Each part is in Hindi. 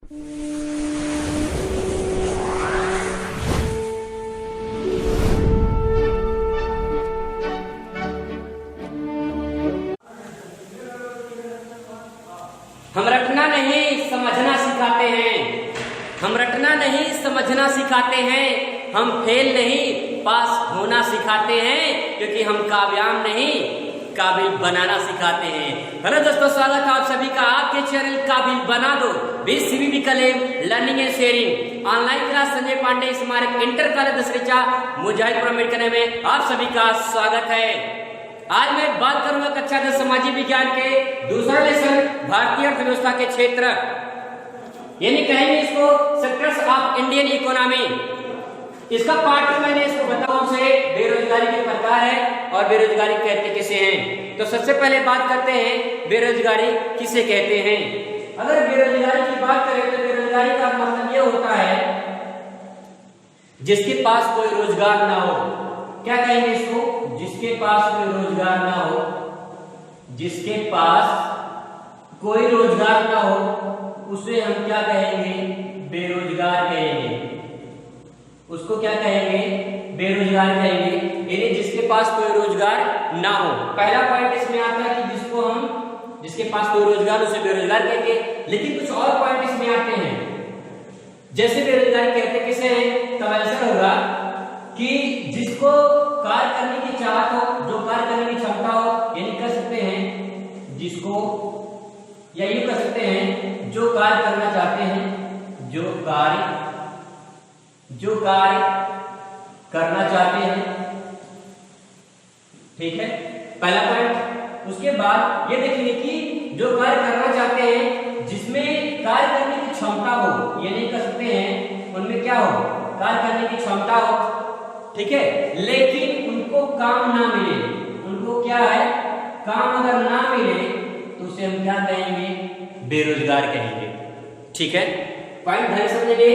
हम रटना नहीं समझना सिखाते हैं, हम रटना नहीं समझना सिखाते हैं, हम फेल नहीं पास होना सिखाते हैं, क्योंकि हम कामयाब नहीं काबिल बनाना सिखाते हैं। हेलो दोस्तों, स्वागत है आप सभी का आपके चैनल काबिल बना दो BCBB कलेम learning and sharing online class Sanjay Pandey स्मारक इंटर कॉलेज दसरीचा मुजाहिदपुर अम्बेडकर में आप सभी का स्वागत है। आज मैं बात करूंगा कक्षा 10 सामाजिक विज्ञान के दूसरा लेसन भारतीय अर्थव्यवस्था के क्षेत्र, यानी कहेंगे इसको सेक्टर्स ऑफ इंडियन इकोनॉमी। इसका पार्ट मैंने इसको बताऊं से बेरोजगारी के प्रकार है और बेरोजगारी कहते किसे हैं। तो सबसे पहले बात करते हैं बेरोजगारी किसे कहते हैं। अगर बेरोजगारी की बात करें तो बेरोजगारी का मतलब यह होता है जिसके पास कोई रोजगार ना हो। क्या कहेंगे इसको? जिसके पास कोई रोजगार ना हो, जिसके पास कोई रोजगार ना हो उसे हम क्या कहेंगे? बेरोजगार कहेंगे। उसको क्या कहेंगे? बेरोजगार कहेंगे, यानी जिसके पास कोई रोजगार ना हो। पहला पॉइंट इसमें आता है कि जिसको हम जिसके पास कोई रोजगार उसे बेरोजगार कहेंगे। लेकिन कुछ और पॉइंट इसमें आते हैं, जैसे बेरोजगारी कहते किसे हैं? तब ऐसा होगा कि जिसको कार्य करने की चाहत हो, जो कार्य करने की क्षमता हो, यानी कर सकते हैं जिसको, या यूं कर सकते हैं जो कार्य करना चाहते हैं, जो कार्य करना चाहते हैं। ठीक है, पहला पॉइंट। उसके बाद ये देखेंगे कि जो कार्य करना चाहते हैं जिसमें कार्य करने की क्षमता हो, ये नहीं कर सकते हैं उनमें क्या हो? कार्य करने की क्षमता हो। ठीक है, लेकिन उनको काम ना मिले, उनको क्या है? काम अगर ना मिले तो उसे हम क्या कहेंगे? बेरोजगार कहेंगे। ठीक है, पॉइंट ढंग से समझिए।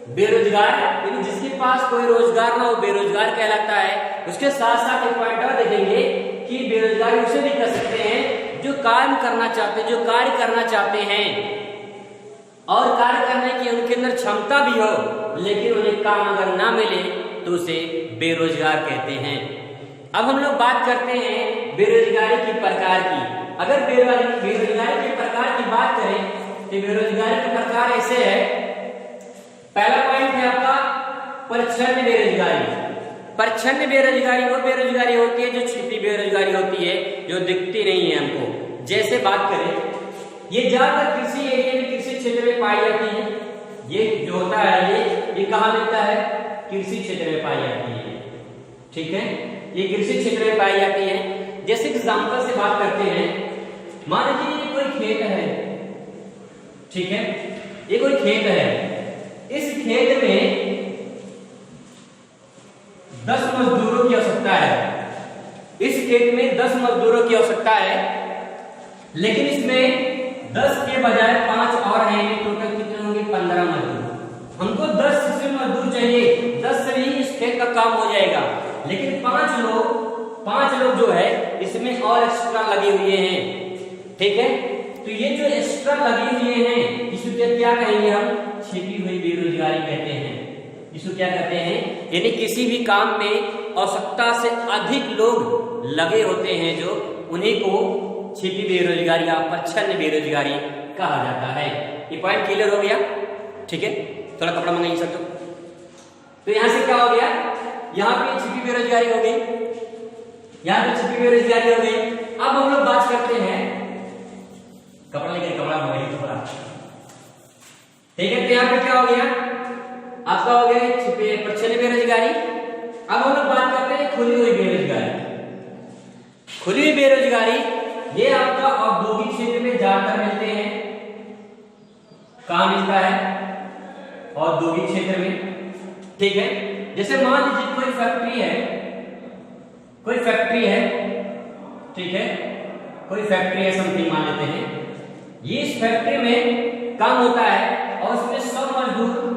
बेरोजगार यानी जिसके पास कोई रोजगार ना हो बेरोजगार कहलाता है। उसके साथ साथ एक पॉइंट और देखेंगे कि बेरोजगारी उसे भी कर सकते हैं जो कार्य करना चाहते हैं, जो कार्य करना चाहते हैं और कार्य करने की उनके अंदर क्षमता भी हो, लेकिन उन्हें काम अगर ना मिले तो उसे बेरोजगार कहते हैं। अब हम लोग बात करते हैं बेरोजगारी के प्रकार की। अगर बेरोजगारी के प्रकार की बात करें तो बेरोजगारी के प्रकार ऐसे है। पहला पॉइंट है आपका प्रच्छन्न बेरोजगारी। प्रच्छन्न बेरोजगारी वो बेरोजगारी होती है जो छिपी बेरोजगारी होती है, जो दिखती नहीं है हमको। जैसे बात करें, ये ज्यादातर कृषि एरिया में, कृषि क्षेत्र में पाई जाती है। ये जो होता है ये कहाँ मिलता है? कृषि क्षेत्र में पाई जाती है। ठीक है, ये कृषि क्षेत्र में पाई जाती है। जैसे एग्जांपल से बात करते हैं, मान लीजिए कोई खेत है। ठीक है, ये कोई खेत है। इस खेत में 10 मजदूरों की आवश्यकता है। इस खेत में 10 मजदूरों की आवश्यकता है, लेकिन इसमें 10 के बजाय 5 और हैं। टोटल कितने होंगे? 15 मजदूर। हमको 10 से मजदूर चाहिए, 10 से ही इस खेत का काम हो जाएगा, लेकिन 5 लोग जो है इसमें और एक्स्ट्रा लगे हुए हैं। ठीक है, तो ये जो एक्स्ट्रा लगे हुए हैं इसको क्या कहेंगे? हम छिपी हुई बेरोजगारी कहते हैं। इसको क्या कहते हैं? यानी किसी भी काम में आवश्यकता से अधिक लोग लगे होते हैं, जो उन्हीं को छिपी बेरोजगारी या प्रच्छन्न बेरोजगारी कहा जाता है। ये पॉइंट क्लियर हो गया? ठीक है, थोड़ा कपड़ा मंगाइए सब। तो यहां से क्या हो गया? यहाँ पे छिपी बेरोजगारी हो गई, यहाँ पे छिपी बेरोजगारी हो गई। अब हम लोग बात करते हैं, कपड़ा लेकर कपड़ा मंगाइए थोड़ा। ठीक है, तो यहाँ पे क्या हो गया? आपका हो गया छिपे प्रच्छन्न बेरोजगारी। अब हम लोग बात करते हैं खुली हुई बेरोजगारी। खुली हुई बेरोजगारी ये आपका औद्योगिक क्षेत्र में ज्यादातर मिलते हैं। कहाँ मिलता है? औद्योगिक क्षेत्र में। ठीक है, जैसे मान लीजिए कोई फैक्ट्री है, ठीक है, कोई फैक्ट्री है समथिंग मान लेते हैं। ये इस फैक्ट्री में काम होता है और उसमें 100 मजदूर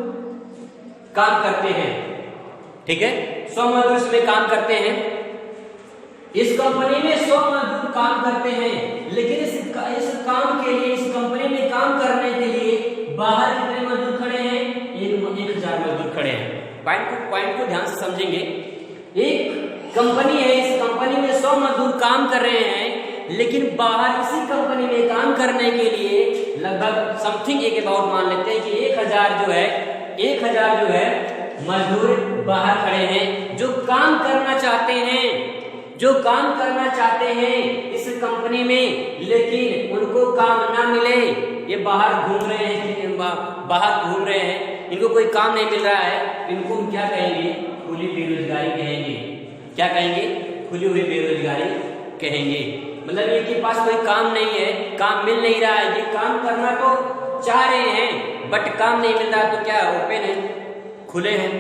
काम करते हैं। ठीक है, 100 मजदूर इसमें काम करते हैं। इस कंपनी में 100 मजदूर काम करते हैं, लेकिन इस काम के लिए, इस कंपनी में काम करने के लिए बाहर पॉइंट को ध्यान से समझेंगे। एक कंपनी है, इस कंपनी में 100 मजदूर काम कर रहे हैं, लेकिन बाहर इसी कंपनी में काम करने के लिए लगभग समथिंग एक अबाउट मान लेते हैं कि 1000 जो है मजदूर बाहर खड़े हैं जो काम करना चाहते हैं इस कंपनी में, लेकिन उनको काम ना मिले। ये बाहर घूम रहे हैं, इनको कोई काम नहीं मिल रहा है, इनको हम क्या कहेंगे? खुली बेरोजगारी कहेंगे। क्या कहेंगे? खुली हुई बेरोजगारी कहेंगे। मतलब इनके पास कोई काम नहीं है, काम मिल नहीं रहा है, ये काम करना तो चाह रहे हैं बट काम नहीं मिल रहा, तो क्या ओपन है, खुले हैं,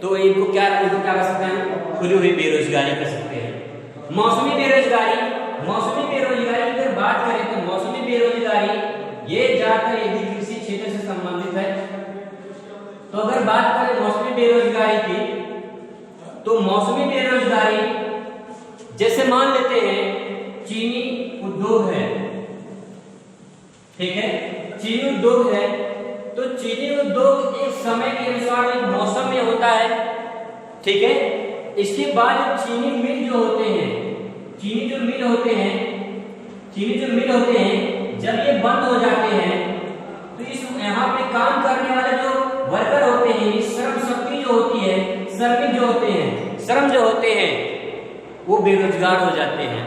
तो इनको क्या कर सकते हैं? खुली हुई बेरोजगारी कर सकते हैं। मौसमी बेरोजगारी की अगर बात करें तो मौसमी बेरोजगारी ये ज्यादातर यदि कृषि क्षेत्र से संबंधित है। तो अगर बात करें मौसमी बेरोजगारी की, तो मौसमी बेरोजगारी जैसे मान लेते हैं चीनी उद्योग है, ठीक है, चीनी उद्योग है, तो चीनी उद्योग एक समय के अनुसार एक मौसम में होता है, ठीक है। इसके बाद चीनी मिल जो होते हैं जब ये बंद हो जाते हैं, तो इस यहाँ पे काम करने वाले जो वर्कर होते हैं, श्रम शक्ति जो होती है, श्रम जो होते हैं वो बेरोजगार हो जाते हैं।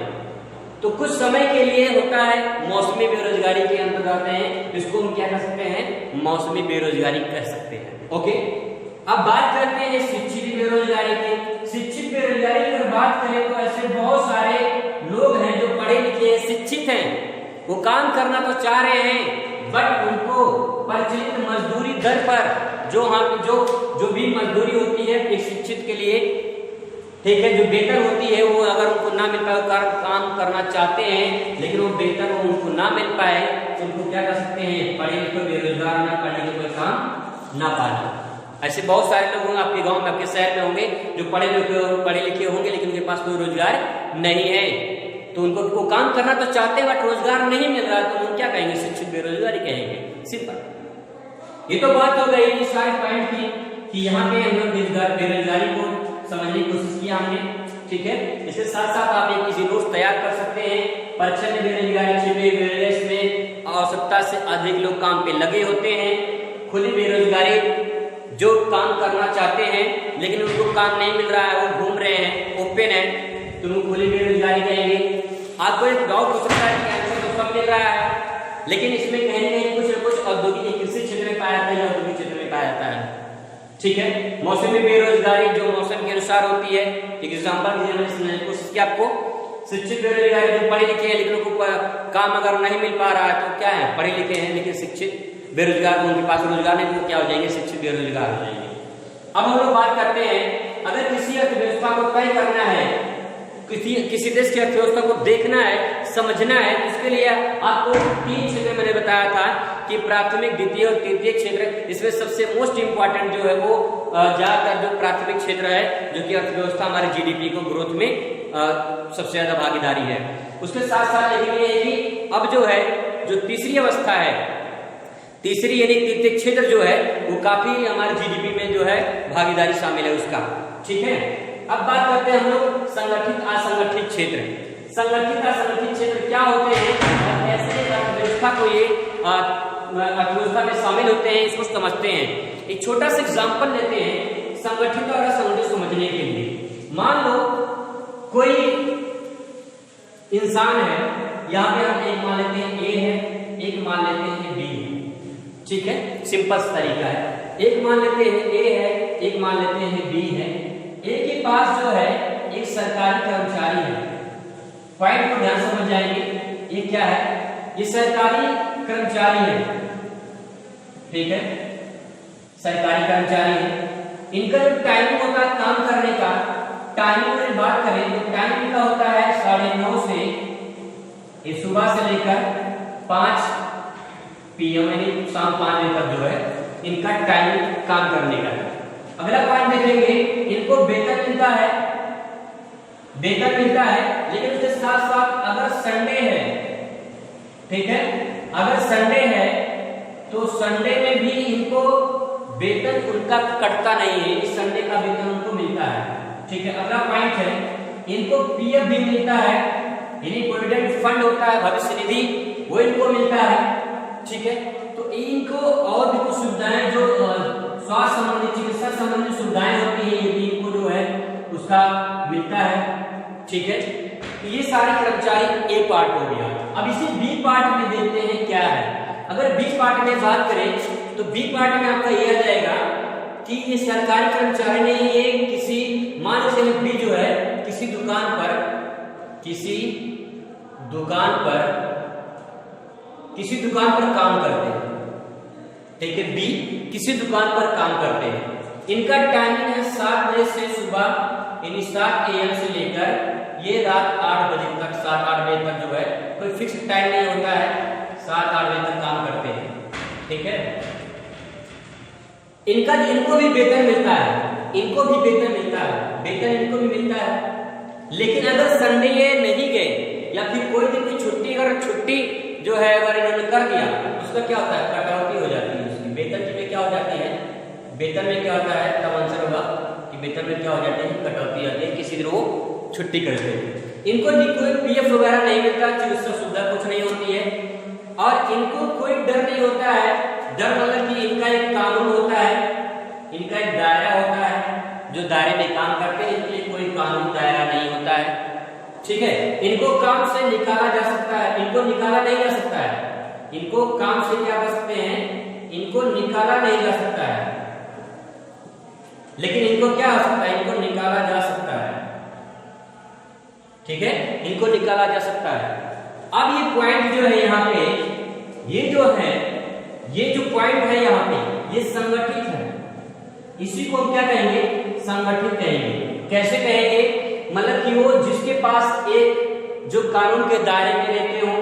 तो कुछ समय के लिए होता है, मौसमी बेरोजगारी के अंतर्गत है, इसको हम क्या कर सकते हैं? मौसमी बेरोजगारी कह सकते हैं। ओके, अब बात करते हैं शिक्षित बेरोजगारी की। शिक्षित बेरोजगारी की अगर बात करें तो ऐसे बहुत सारे लोग हैं जो पढ़े लिखे शिक्षित हैं, वो काम करना तो चाह रहे हैं बट उनको प्रचलित मजदूरी दर पर जो भी मजदूरी होती है एक शिक्षित के लिए, ठीक है, जो वेतन होती है वो अगर उनको ना मिल पाए, काम करना चाहते हैं लेकिन वो वेतन उनको ना मिल पाए, तो उनको क्या कर सकते हैं? पढ़े लिखे बेरोजगार ना, पढ़े लिखे कोई काम ना पाना। ऐसे बहुत सारे लोग होंगे आपके गांव में, आपके शहर में होंगे जो पढ़े लिखे होंगे लेकिन उनके पास कोई रोजगार नहीं है, तो उनको वो काम करना तो चाहते हैं बट रोजगार नहीं मिल रहा, तो उनको क्या कहेंगे? शिक्षित बेरोजगारी कहेंगे। सिंपल। ये तो बात हो गई इस सारे पॉइंट की कि यहाँ पे हम लोग बेरोजगारी को समझने की कोशिश किया हमने, ठीक है। इसके साथ साथ आप एक किसी नोट्स तैयार कर सकते हैं। प्रचंड बेरोजगारी में आवश्यकता से अधिक लोग काम पे लगे होते हैं। खुली बेरोजगारी जो काम करना चाहते हैं लेकिन उनको काम नहीं मिल रहा है, वो घूम रहे हैं, ओपन है, तो उनको खुली बेरोजगारी कहेंगे। आपको एक डाउट हो सकता है कि आंसर तो सब मिल रहा है, लेकिन इसमें कहीं ना कहीं कुछ औद्योगिक कृषि क्षेत्र में पाया जाता है या औद्योगिक क्षेत्र में पाया जाता है, ठीक है। मौसमी बेरोजगारी जो मौसम के अनुसार होती है, एग्जाम्पल कोशिश किया आपको। शिक्षित बेरोजगारी जो पढ़े लिखे हैं लेकिन उनको काम अगर नहीं मिल पा रहा है, तो क्या है? पढ़े लिखे हैं लेकिन शिक्षित बेरोजगार, उनके पास रोजगार नहीं, तो क्या हो जाएंगे? शिक्षित बेरोजगार हो जाएंगे। अब हम लोग बात करते हैं, अगर किसी अर्थव्यवस्था को तय करना है, किसी देश की अर्थव्यवस्था को देखना है, समझना है, इसके लिए आपको 3 क्षेत्र मैंने बताया था कि प्राथमिक, द्वितीय और तृतीय क्षेत्र। इसमें सबसे मोस्ट इंपॉर्टेंट जो है वो ज्यादातर जो प्राथमिक क्षेत्र है, जो कि अर्थव्यवस्था हमारे जीडीपी को ग्रोथ में सबसे ज्यादा भागीदारी है। उसके साथ साथ ये है कि अब जो है जो तीसरी अवस्था है, तीसरी यानी तृतीय क्षेत्र जो है वो काफी हमारे जीडीपी में जो है भागीदारी शामिल है उसका, ठीक है। अब बात करते हैं हम लोग संगठित असंगठित क्षेत्र। संगठित असंगठित क्षेत्र क्या होते हैं? ऐसे अर्थव्यवस्था को ये अर्थव्यवस्था में शामिल होते हैं, इसको समझते हैं। एक छोटा सा एग्जांपल लेते हैं संगठित और असंगठित समझने के लिए। मान लो कोई इंसान है, यहाँ पे हम एक मान लेते हैं ए है, एक मान लेते हैं बी है, ठीक है, सिंपल तरीका है। एक मान लेते हैं ए है, एक मान लेते हैं बी है। ए के पास जो है एक सरकारी कर्मचारी है, पॉइंट को ध्यान से समझ जाएंगे। ये क्या है? ये सरकारी कर्मचारी है, ठीक है, सरकारी कर्मचारी है। इनका जो टाइमिंग होता है काम करने का, टाइमिंग में बात करें तो टाइम इनका होता है 9:30 से सुबह से लेकर 5 PM यानी शाम 5 बजे तक जो है इनका टाइम काम करने का है। अगला पॉइंट देखेंगे, इनको वेतन मिलता है, लेकिन उसके साथ साथ अगर संडे है, ठीक है, अगर संडे है तो संडे में भी इनको वेतन उनका कटता नहीं है, इस संडे का वेतन उनको मिलता है। ठीक है, अगला पॉइंट है इनको पीएफ भी मिलता है, यानी प्रोविडेंट फंड होता है, भविष्य निधि, वो इनको मिलता है। ठीक है, तो इनको और भी कुछ सुविधाएं जो स्वास्थ्य संबंधी, चिकित्सा संबंधी सुविधाएं होती है, ये भी इनको जो है उसका मिलता है। ठीक है, तो ये सारे कर्मचारी ए पार्ट हो गया। अब इसी बी पार्ट में देखते हैं क्या है। अगर बी पार्ट में बात करें तो बी पार्ट में आपका ये आ जाएगा कि ये सरकारी कर्मचारी ने ये किसी, मान लीजिए बी जो है किसी दुकान पर काम करते हैं। ठीक है, बी किसी दुकान पर काम करते हैं, इनका टाइमिंग है 7 बजे से सुबह यानी 7 AM से लेकर ये रात 8 बजे तक, 7-8 बजे तक जो है कोई फिक्स टाइम नहीं होता है, 7-8 बजे तक काम करते हैं। ठीक है, इनको भी वेतन मिलता है, वेतन इनको भी मिलता है। लेकिन अगर संडे ये नहीं गए या फिर कोई दिन की छुट्टी, अगर छुट्टी जो है अगर इन्होंने कर दिया, उसका क्या होता है, कटौती हो जाती है उसकी, वेतन में क्या हो जाती है, वेतन में क्या होता है, तब आंसर होगा कि वेतन में क्या हो जाती है, कटौती आती है, किसी दिन वो छुट्टी करते हैं। इनको कोई पीएफ वगैरह नहीं मिलता, चिकित्सा सुविधा कुछ नहीं होती है, और इनको कोई डर नहीं होता है। डर मतलब कि इनका एक कानून होता है, इनका एक दायरा होता है, जो दायरे में काम करते हैं, इनके लिए कोई कानून दायरा नहीं होता है। ठीक है, इनको काम से निकाला जा सकता है, इनको निकाला नहीं जा सकता है, इनको काम से क्या कर सकते हैं, इनको निकाला नहीं जा सकता है, लेकिन इनको क्या हो सकता है, इनको निकाला जा सकता है। ठीक है, इनको निकाला जा सकता है। अब ये पॉइंट जो है यहाँ पे, ये जो पॉइंट है यहाँ पे, ये संगठित है, इसी को हम क्या कहेंगे, संगठित कहेंगे। कैसे कहेंगे, मतलब कि वो जिसके पास एक जो कानून के दायरे में रहते हो,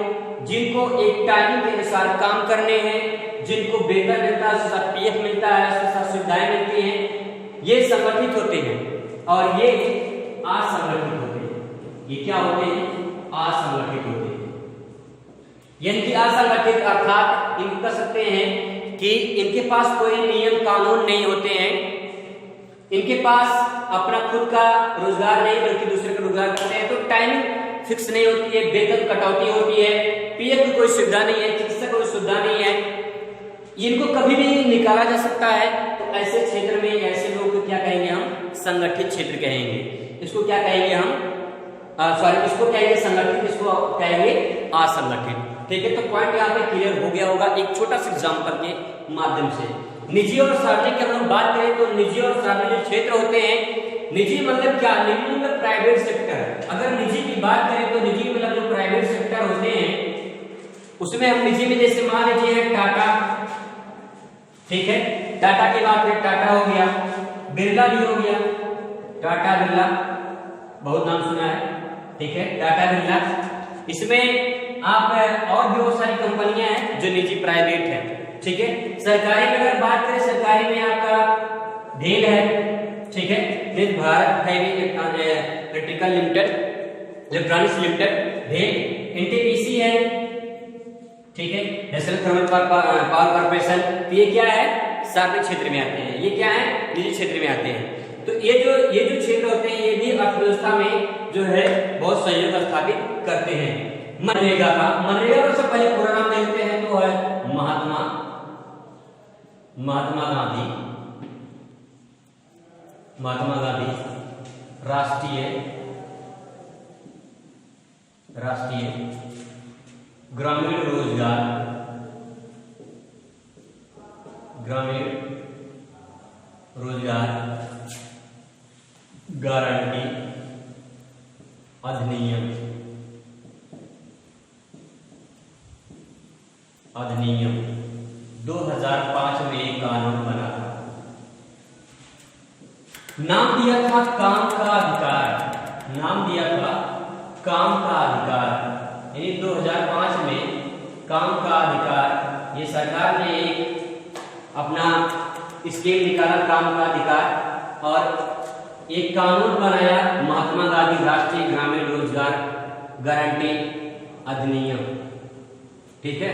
जिनको एक टाइमिंग के अनुसार काम करने हैं, जिनको वेतन मिलता है, उसके साथ पीएफ मिलता है, उसके साथ सुविधाएं मिलती हैं, ये संगठित होते हैं, और ये असंगठित होते हैं। ये क्या होते हैं, असंगठित होते हैं। यानी कि असंगठित अर्थात इनको कह सकते हैं कि इनके पास कोई नियम कानून नहीं होते हैं, इनके पास अपना खुद का रोजगार नहीं बल्कि दूसरे का रोजगार करते हैं, तो टाइमिंग फिक्स नहीं होती है, वेतन कटौती होती है, पीएफ की कोई सुविधा नहीं है, चिकित्सा की कोई सुविधा नहीं है, इनको कभी भी निकाला जा सकता है। तो ऐसे क्षेत्र में ऐसे लोग को क्या कहेंगे हम, संगठित क्षेत्र कहेंगे। इसको क्या कहेंगे हम, इसको कहेंगे संगठित, इसको कहेंगे असंगठित। ठीक है, तो पॉइंट यहाँ पे क्लियर हो गया होगा एक छोटा सा एग्जाम्पल के माध्यम से। निजी और सार्वजनिक की हम बात करें तो निजी और सार्वजनिक क्षेत्र होते हैं। निजी मतलब क्या, निजी मतलब प्राइवेट सेक्टर। अगर निजी की बात करें तो निजी मतलब जो प्राइवेट सेक्टर होते हैं, उसमें हम निजी में जैसे मान लीजिए टाटा, ठीक है, टाटा की बात करें, टाटा हो गया, बिरला भी हो गया, टाटा बिरला बहुत नाम सुना है। ठीक है, टाटा बिरला, इसमें आप और भी बहुत सारी कंपनियां हैं जो निजी प्राइवेट है। ठीक है, सरकारी में अगर बात करें, सरकारी में आपका भेल है, ठीक है, Bharat heavy electrical limited, electronics limited, भेल, एनटीपीसी है, ठीक है, नेशनल थर्मल पावर कॉर्पोरेशन। तो ये क्या है, सार्वजनिक क्षेत्र में आते हैं, ये क्या है, निजी क्षेत्र में आते हैं। तो ये जो क्षेत्र होते हैं, ये भी अर्थव्यवस्था में जो है बहुत सहयोग स्थापित करते हैं। मनरेगा का सबसे पहले पूरा नाम देखते हैं तो है महात्मा गांधी राष्ट्रीय ग्रामीण रोजगार गारंटी अधिनियम 2005 में एक कानून बना था, नाम दिया था काम का अधिकार, यानी 2005 में काम का अधिकार, ये सरकार ने एक अपना स्कीम निकाला काम का अधिकार, और एक कानून बनाया महात्मा गांधी राष्ट्रीय ग्रामीण रोजगार गारंटी अधिनियम। ठीक है,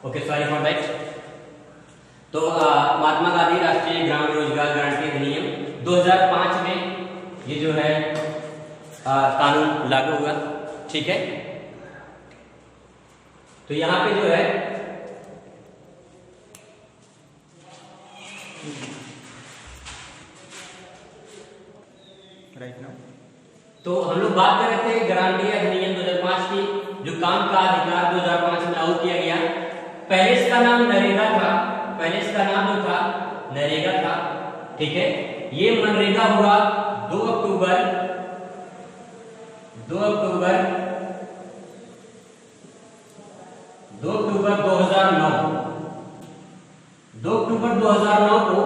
ओके, सॉरी फॉर दैट। तो महात्मा गांधी राष्ट्रीय ग्रामीण रोजगार गारंटी अधिनियम 2005 में ये जो है कानून लागू हुआ। ठीक है, तो यहां पे जो है राइट नाउ तो हम लोग बात कर रहे थे गारंटी अधिनियम 2005 की, जो काम का अधिकार 2005 में लागू किया गया। पहले इसका नाम नरेगा था, पहले इसका नाम जो था नरेगा था। ठीक है, ये मनरेगा हुआ 2 अक्टूबर 2009। 2 अक्टूबर 2009 को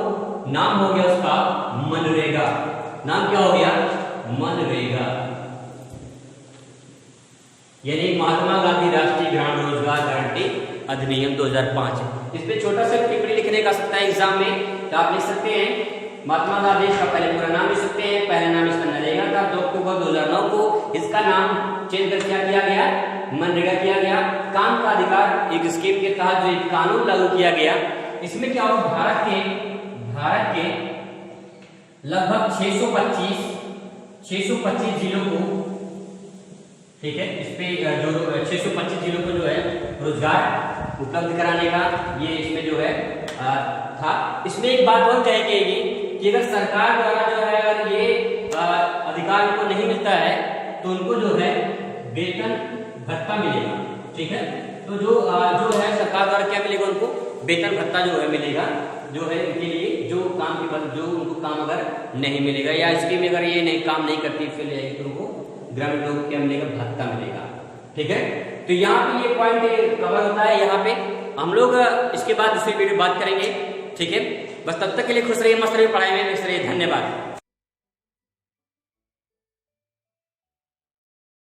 नाम हो गया उसका मनरेगा। नाम क्या हो गया? मनरेगा, यानी महात्मा गांधी राष्ट्रीय ग्रामीण रोजगार गारंटी अधिनियम 2005। इस पे छोटा सा टिप्पणी लिखने का सकता है एग्जाम में, तो आप लिख सकते हैं महात्मा गांधी का पहले पूरा नाम लिख सकते हैं। पहला नाम इसका नरेगा था, 2 अक्टूबर 2009 को इसका नाम चेंज कर क्या किया गया? मनरेगा किया गया। काम का अधिकार एक स्कीम के तहत जो एक कानून लागू किया गया, इसमें क्या हो, भारत के लगभग 625 जिलों को, ठीक है, इस पे जो 625 जिलों को जो है रोजगार उपलब्ध कराने का ये इसमें जो है था। इसमें एक बात और कहेगी कि अगर सरकार द्वारा जो है अगर ये अधिकार उनको नहीं मिलता है तो उनको जो है वेतन भत्ता मिलेगा। ठीक है, तो जो है सरकार द्वारा क्या मिलेगा? उनको वेतन भत्ता जो है मिलेगा, जो है इनके लिए जो काम के बाद जो उनको काम अगर नहीं मिलेगा या स्कीम में अगर ये नहीं काम नहीं करती फिर तो उनको ग्रामीण लोगों को क्या मिलेगा? भत्ता मिलेगा। ठीक है, तो यहाँ पे ये पॉइंट कवर होता है। यहाँ पे हम लोग इसके बाद दूसरी वीडियो बात करेंगे। ठीक है, बस तब तक के लिए खुश रहिए, मस्त रहिए, पढ़ाई में व्यस्त रहिए। धन्यवाद।